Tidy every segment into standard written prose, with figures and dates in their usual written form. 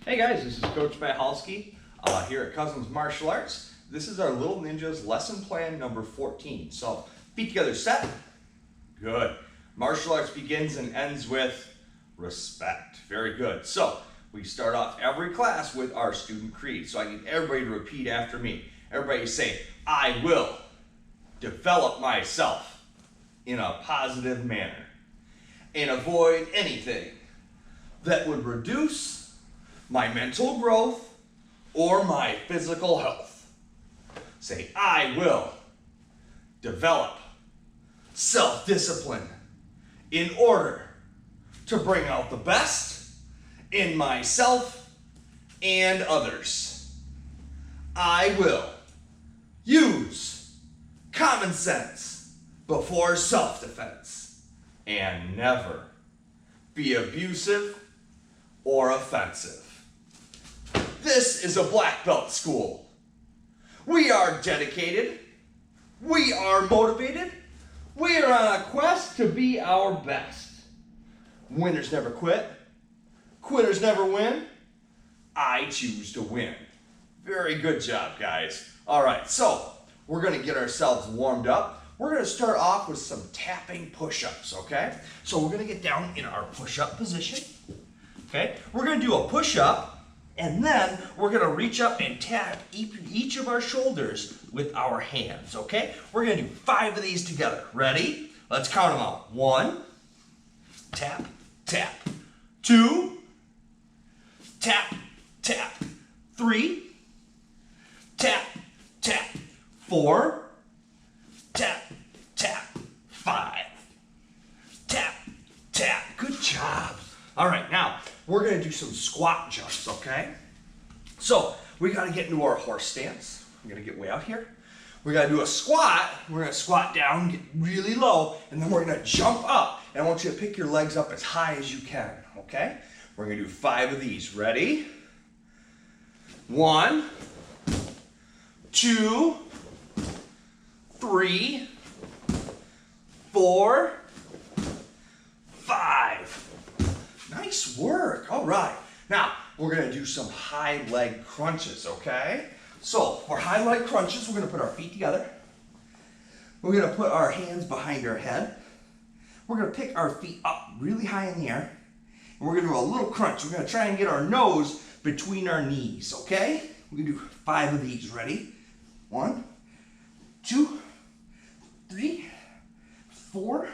Hey guys, this is Coach Spyhalski here at Cosens Martial Arts. This is our Little Ninjas lesson plan number 14. So, feet together set. Good. Martial arts begins and ends with respect. Very good. So, we start off every class with our student creed. So I need everybody to repeat after me. Everybody say, I will develop myself in a positive manner and avoid anything that would reduce my mental growth or my physical health. Say, I will develop self-discipline in order to bring out the best in myself and others. I will use common sense before self-defense and never be abusive or offensive. This is a black belt school. We are dedicated. We are motivated. We are on a quest to be our best. Winners never quit. Quitters never win. I choose to win. Very good job, guys. All right, so we're going to get ourselves warmed up. We're going to start off with some tapping push-ups, okay? So we're going to get down in our push-up position. Okay, we're going to do a push-up, and then we're going to reach up and tap each of our shoulders with our hands, okay? We're going to do 5 of these together. Ready? Let's count them out. 1, tap, tap. 2, tap, tap. 3, tap, tap. 4, tap, tap. 5, tap, tap. Good job. All right, now we're going to do some squat jumps, okay? So we got to get into our horse stance. I'm going to get way out here. We got to do a squat. We're going to squat down, get really low, and then we're going to jump up. And I want you to pick your legs up as high as you can, okay? We're going to do 5 of these. Ready? 1, 2, 3, 4, 5. Nice work. All right. Now, we're going to do some high leg crunches, okay? So, for high leg crunches, we're going to put our feet together. We're going to put our hands behind our head. We're going to pick our feet up really high in the air. And we're going to do a little crunch. We're going to try and get our nose between our knees, okay? We're going to do 5 of these. Ready? 1, 2, 3, 4,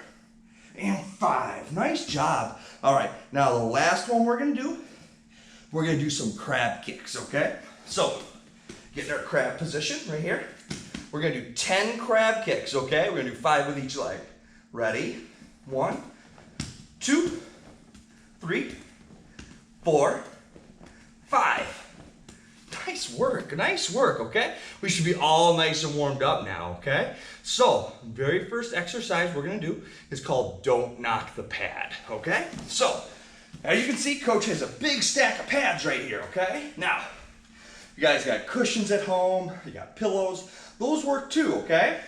and 5. Nice job. All right, now the last one we're going to do some crab kicks, okay? So, get in our crab position right here. We're going to do 10 crab kicks, okay? We're going to do 5 with each leg. Ready? 1, 2, 3, 4, 5. Nice work, okay? We should be all nice and warmed up now, okay? So, very first exercise we're gonna do is called Don't Knock the Pad, okay? So, as you can see, Coach has a big stack of pads right here, okay? Now, you guys got cushions at home, you got pillows, those work too, okay?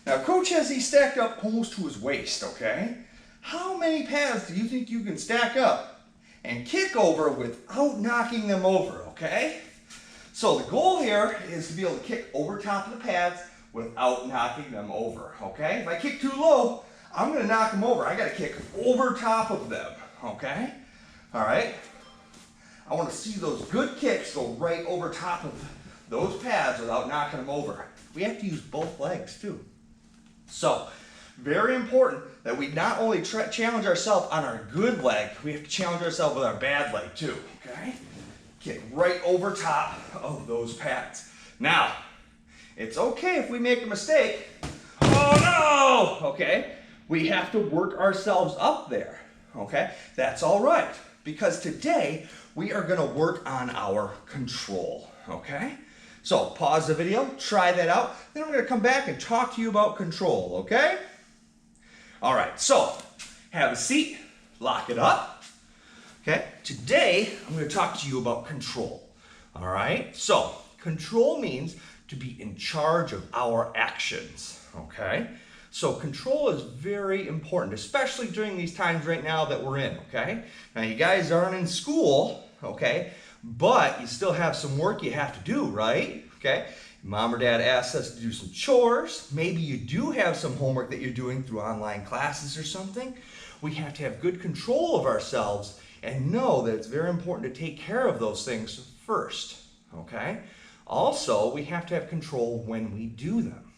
Now, Coach has these stacked up almost to his waist, okay? How many pads do you think you can stack up and kick over without knocking them over, okay? So the goal here is to be able to kick over top of the pads without knocking them over, okay? If I kick too low, I'm gonna knock them over. I gotta kick over top of them, okay? All right? I wanna see those good kicks go right over top of those pads without knocking them over. We have to use both legs too. So, very important that we not only challenge ourselves on our good leg, we have to challenge ourselves with our bad leg too, okay? Kick right over top of those pads. Now, it's okay if we make a mistake. Oh no! Okay, we have to work ourselves up there, okay? That's all right, because today we are gonna work on our control, okay? So, pause the video, try that out, then I'm gonna come back and talk to you about control, okay? All right, so have a seat, lock it up. Okay, today I'm going to talk to you about control. All right, so control means to be in charge of our actions. Okay, So control is very important, especially during these times right now that we're in, okay? Now you guys aren't in school, okay? But you still have some work you have to do, right? Okay? Mom or dad asks us to do some chores. Maybe you do have some homework that you're doing through online classes or something. We have to have good control of ourselves and know that it's very important to take care of those things first, okay? Also, we have to have control when we do them,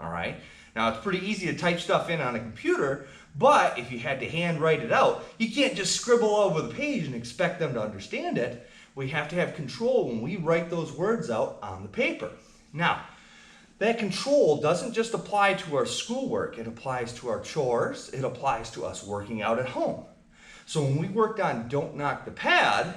all right? Now, it's pretty easy to type stuff in on a computer, but if you had to handwrite it out, you can't just scribble all over the page and expect them to understand it. We have to have control when we write those words out on the paper. Now, that control doesn't just apply to our schoolwork. It applies to our chores. It applies to us working out at home. So when we worked on Don't Knock the Pad,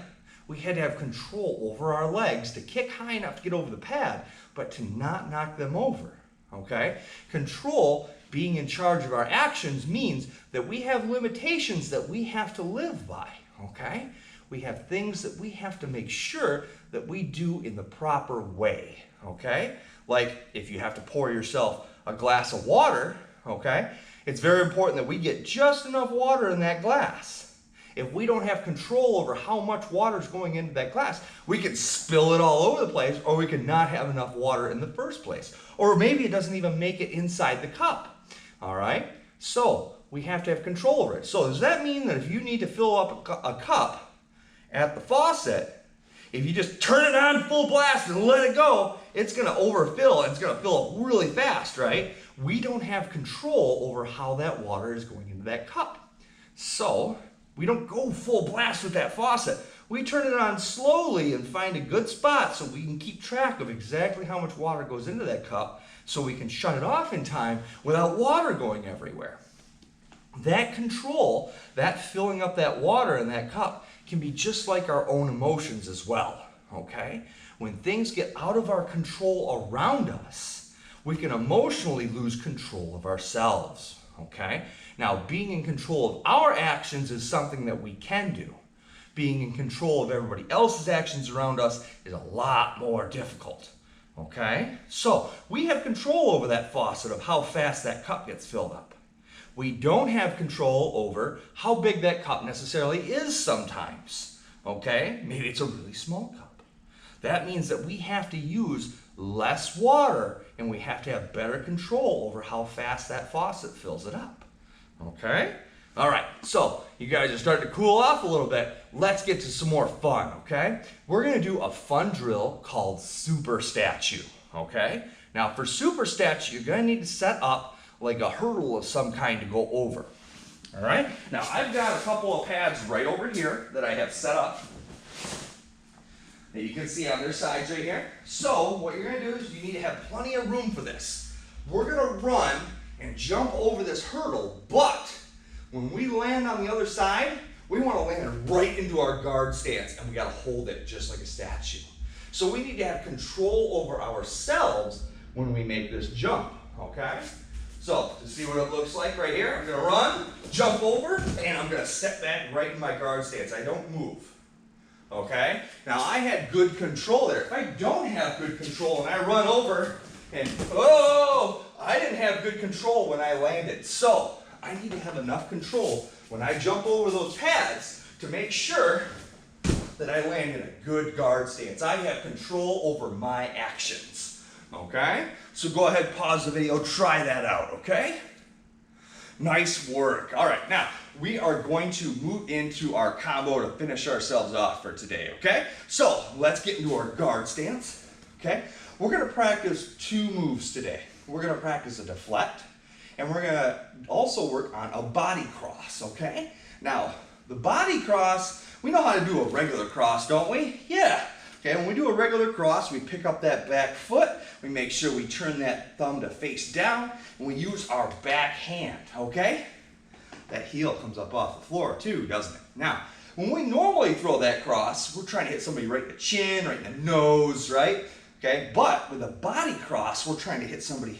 we had to have control over our legs to kick high enough to get over the pad, but to not knock them over, okay? Control, being in charge of our actions, means that we have limitations that we have to live by, okay? We have things that we have to make sure that we do in the proper way, okay? Like if you have to pour yourself a glass of water, okay? It's very important that we get just enough water in that glass. If we don't have control over how much water is going into that glass, we could spill it all over the place, or we could not have enough water in the first place. Or maybe it doesn't even make it inside the cup, all right? So we have to have control over it. So does that mean that if you need to fill up a cup at the faucet, if you just turn it on full blast and let it go, it's going to overfill and it's going to fill up really fast, right? We don't have control over how that water is going into that cup. So we don't go full blast with that faucet. We turn it on slowly and find a good spot so we can keep track of exactly how much water goes into that cup so we can shut it off in time without water going everywhere. That control, that filling up that water in that cup, can be just like our own emotions as well, okay? When things get out of our control around us, we can emotionally lose control of ourselves, okay? Now, being in control of our actions is something that we can do. Being in control of everybody else's actions around us is a lot more difficult, okay? So, we have control over that faucet of how fast that cup gets filled up. We don't have control over how big that cup necessarily is sometimes, okay? Maybe it's a really small cup. That means that we have to use less water and we have to have better control over how fast that faucet fills it up, okay? All right, so you guys are starting to cool off a little bit. Let's get to some more fun, okay? We're gonna do a fun drill called Super Statue, okay? Now for Super Statue, you're gonna need to set up like a hurdle of some kind to go over. All right? Now I've got a couple of pads right over here that I have set up that you can see on their sides right here. So what you're gonna do is you need to have plenty of room for this. We're gonna run and jump over this hurdle, but when we land on the other side, we wanna land right into our guard stance and we gotta hold it just like a statue. So we need to have control over ourselves when we make this jump, okay? So, to see what it looks like right here, I'm going to run, jump over, and I'm going to step back right in my guard stance. I don't move. Okay? Now, I had good control there. If I don't have good control and I run over and, oh, I didn't have good control when I landed. So, I need to have enough control when I jump over those pads to make sure that I land in a good guard stance. I have control over my actions. Okay? So go ahead, pause the video, try that out, okay? Nice work. All right, now we are going to move into our combo to finish ourselves off for today, okay? So let's get into our guard stance, okay? We're gonna practice two moves today. We're gonna practice a deflect, and we're gonna also work on a body cross, okay? Now, the body cross, we know how to do a regular cross, don't we? Yeah. Okay, when we do a regular cross, we pick up that back foot, we make sure we turn that thumb to face down, and we use our back hand, okay? That heel comes up off the floor too, doesn't it? Now, when we normally throw that cross, we're trying to hit somebody right in the chin, right in the nose, right? Okay, but with a body cross, we're trying to hit somebody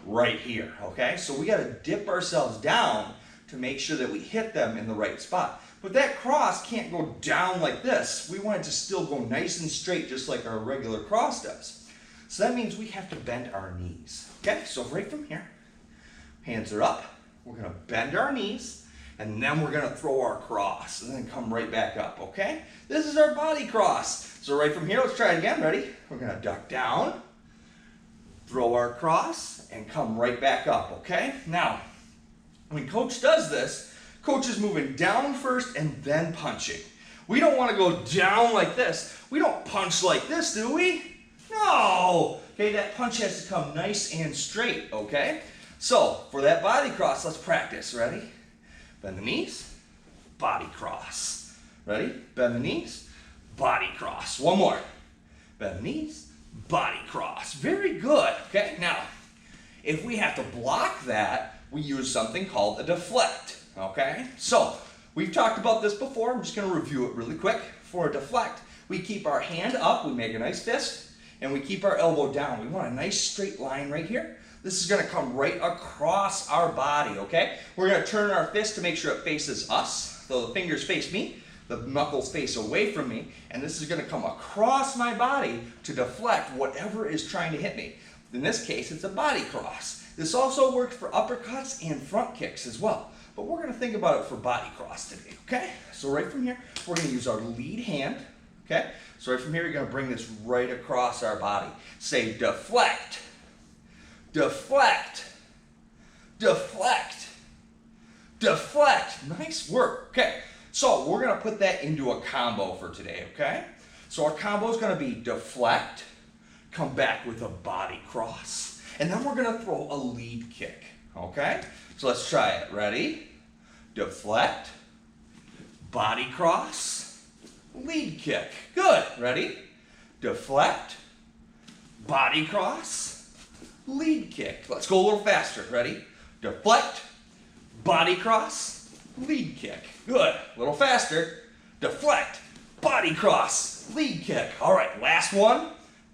right here, okay? So we gotta dip ourselves down to make sure that we hit them in the right spot. But that cross can't go down like this. We want it to still go nice and straight, just like our regular cross does. So that means we have to bend our knees. Okay, so right from here, hands are up. We're gonna bend our knees, and then we're gonna throw our cross and then come right back up, okay? This is our body cross. So right from here, let's try it again, ready? We're gonna duck down, throw our cross, and come right back up, okay? Now, when Coach does this, Coach is moving down first and then punching. We don't wanna go down like this. We don't punch like this, do we? No! Okay, that punch has to come nice and straight, okay? So, for that body cross, let's practice. Ready? Bend the knees, body cross. Ready? Bend the knees, body cross. One more. Bend the knees, body cross. Very good, okay? Now, if we have to block that, we use something called a deflect, okay? So, we've talked about this before. I'm just gonna review it really quick. For a deflect, we keep our hand up, we make a nice fist, and we keep our elbow down. We want a nice straight line right here. This is gonna come right across our body, okay? We're gonna turn our fist to make sure it faces us. So the fingers face me, the knuckles face away from me, and this is gonna come across my body to deflect whatever is trying to hit me. In this case, it's a body cross. This also works for uppercuts and front kicks as well. But we're gonna think about it for body cross today, okay? So right from here, we're gonna use our lead hand, okay? So right from here, you're gonna bring this right across our body. Say deflect, deflect, deflect, deflect. Nice work. Okay, so we're gonna put that into a combo for today, okay? So our combo is gonna be deflect, come back with a body cross, and then we're gonna throw a lead kick, okay? So let's try it. Ready? Deflect, body cross, lead kick. Good. Ready? Deflect, body cross, lead kick. Let's go a little faster. Ready? Deflect, body cross, lead kick. Good. A little faster. Deflect, body cross, lead kick. All right, last one,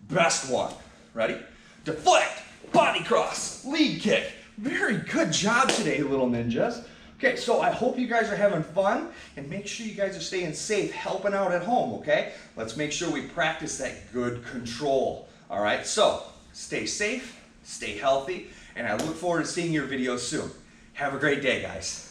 best one. Ready? Deflect, body cross, lead kick. Very good job today, little ninjas. Okay, so I hope you guys are having fun, and make sure you guys are staying safe, helping out at home, okay? Let's make sure we practice that good control. All right, so stay safe, stay healthy, and I look forward to seeing your videos soon. Have a great day, guys.